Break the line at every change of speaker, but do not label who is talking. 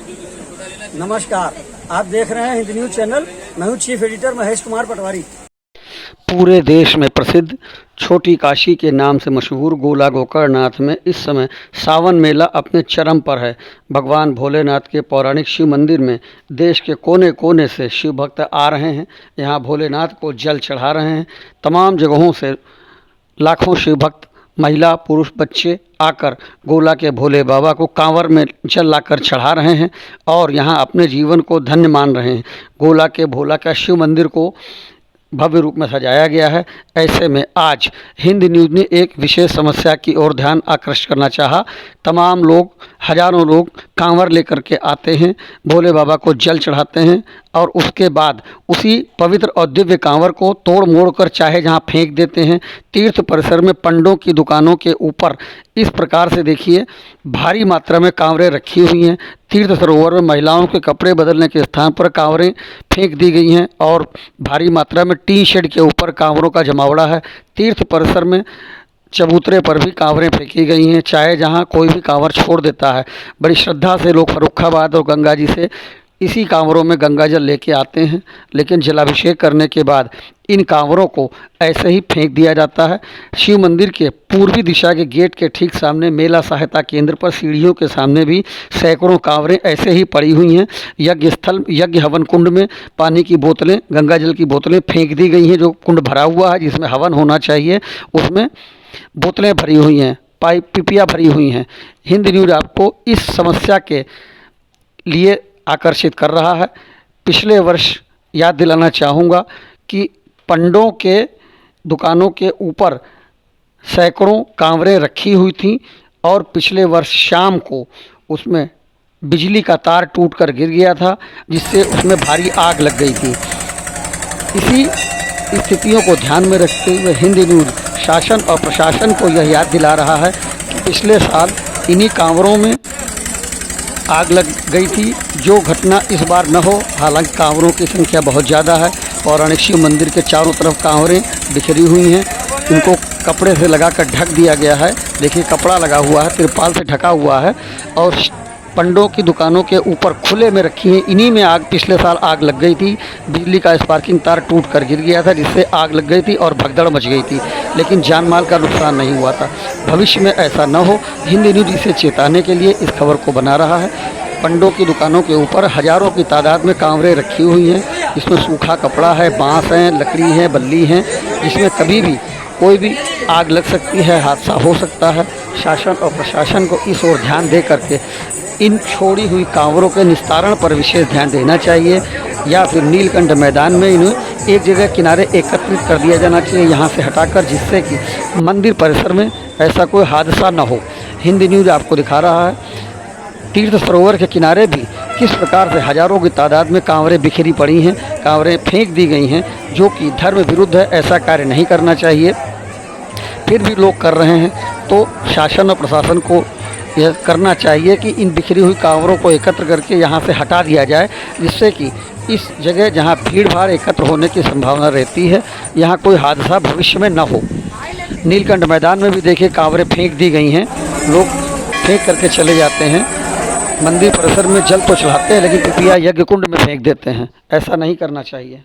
नमस्कार, आप देख रहे हैं हिंद न्यूज चैनल। मैं हूं चीफ एडिटर महेश कुमार पटवारी।
पूरे देश में प्रसिद्ध छोटी काशी के नाम से मशहूर गोला गोकर्णनाथ में इस समय सावन मेला अपने चरम पर है। भगवान भोलेनाथ के पौराणिक शिव मंदिर में देश के कोने कोने से शिव भक्त आ रहे हैं, यहाँ भोलेनाथ को जल चढ़ा रहे हैं। तमाम जगहों से लाखों शिव भक्त, महिला, पुरुष, बच्चे आकर गोला के भोले बाबा को कांवर में जल लाकर चढ़ा रहे हैं और यहाँ अपने जीवन को धन्य मान रहे हैं। गोला के भोला का शिव मंदिर को भव्य रूप में सजाया गया है। ऐसे में आज हिंद न्यूज़ ने एक विशेष समस्या की ओर ध्यान आकर्षित करना चाहा। तमाम लोग, हजारों लोग कांवर लेकर के आते हैं, भोले बाबा को जल चढ़ाते हैं और उसके बाद उसी पवित्र और दिव्य कांवर को तोड़ मोड़ कर चाहे जहां फेंक देते हैं। तीर्थ परिसर में पंडों की दुकानों के ऊपर इस प्रकार से देखिए भारी मात्रा में कांवरें रखी हुई हैं। तीर्थ सरोवर में महिलाओं के कपड़े बदलने के स्थान पर कांवरें फेंक दी गई हैं और भारी मात्रा में टीन शेड के ऊपर कांवरों का जमावड़ा है। तीर्थ परिसर में चबूतरे पर भी कांवरें फेंकी गई हैं, चाहे जहां कोई भी कांवर छोड़ देता है। बड़ी श्रद्धा से लोग फर्रुखाबाद और गंगा जी से इसी कांवरों में गंगा जल लेके आते हैं, लेकिन जलाभिषेक करने के बाद इन कांवरों को ऐसे ही फेंक दिया जाता है। शिव मंदिर के पूर्वी दिशा के गेट के ठीक सामने मेला सहायता केंद्र पर सीढ़ियों के सामने भी सैकड़ों कांवरें ऐसे ही पड़ी हुई हैं। यज्ञ स्थल, यज्ञ हवन कुंड में पानी की बोतलें, गंगा जल की बोतलें फेंक दी गई हैं। जो कुंड भरा हुआ है जिसमें हवन होना चाहिए, उसमें बोतलें भरी हुई हैं, पाइप पिपियाँ भरी हुई हैं। हिंद न्यूज़ आपको इस समस्या के लिए आकर्षित कर रहा है। पिछले वर्ष याद दिलाना चाहूँगा कि पंडों के दुकानों के ऊपर सैकड़ों कांवरें रखी हुई थीं और पिछले वर्ष शाम को उसमें बिजली का तार टूटकर गिर गया था, जिससे उसमें भारी आग लग गई थी। इसी स्थितियों को ध्यान में रखते हुए हिंद न्यूज़ शासन और प्रशासन को यह याद दिला रहा है कि पिछले साल इन्हीं कांवरों में आग लग गई थी। जो घटना इस बार न हो। हालांकि कांवरों की संख्या बहुत ज़्यादा है। पौराणिक शिव मंदिर के चारों तरफ कांवरें बिखरी हुई हैं, इनको कपड़े से लगाकर ढक दिया गया है। देखिए कपड़ा लगा हुआ है, तिरपाल से ढका हुआ है और पंडों की दुकानों के ऊपर खुले में रखी हैं। इन्हीं में आग, पिछले साल आग लग गई थी। बिजली का स्पार्किंग तार टूट कर गिर गया था, जिससे आग लग गई थी और भगदड़ मच गई थी, लेकिन जान माल का नुकसान नहीं हुआ था। भविष्य में ऐसा न हो, हिंद न्यूज़ इसे चेताने के लिए इस खबर को बना रहा है। पंडों की दुकानों के ऊपर हजारों की तादाद में कांवरें रखी हुई हैं, जिसमें सूखा कपड़ा है, बांस हैं, लकड़ी है, बल्ली हैं, जिसमें कभी भी कोई भी आग लग सकती है, हादसा हो सकता है। शासन और प्रशासन को इस ओर ध्यान दे करके इन छोड़ी हुई कांवरों के निस्तारण पर विशेष ध्यान देना चाहिए, या फिर नीलकंठ मैदान में इन्हें एक जगह किनारे एकत्रित कर दिया जाना चाहिए, यहाँ से हटाकर, जिससे कि मंदिर परिसर में ऐसा कोई हादसा न हो। हिंद न्यूज़ आपको दिखा रहा है तीर्थ सरोवर के किनारे भी किस प्रकार से हजारों की तादाद में कांवरें बिखरी पड़ी हैं, कांवरें फेंक दी गई हैं, जो कि धर्म विरुद्ध है। ऐसा कार्य नहीं करना चाहिए, फिर भी लोग कर रहे हैं। तो शासन और प्रशासन को यह करना चाहिए कि इन बिखरी हुई कांवरों को एकत्र करके यहाँ से हटा दिया जाए, जिससे कि इस जगह जहाँ भीड़ भाड़ एकत्र होने की संभावना रहती है, यहाँ कोई हादसा भविष्य में न हो। नीलकंठ मैदान में भी देखिए कांवरें फेंक दी गई हैं, लोग फेंक करके चले जाते हैं। मंदिर परिसर में जल तो चढ़ाते हैं, लेकिन पिपिया यज्ञ कुंड में फेंक देते हैं। ऐसा नहीं करना चाहिए।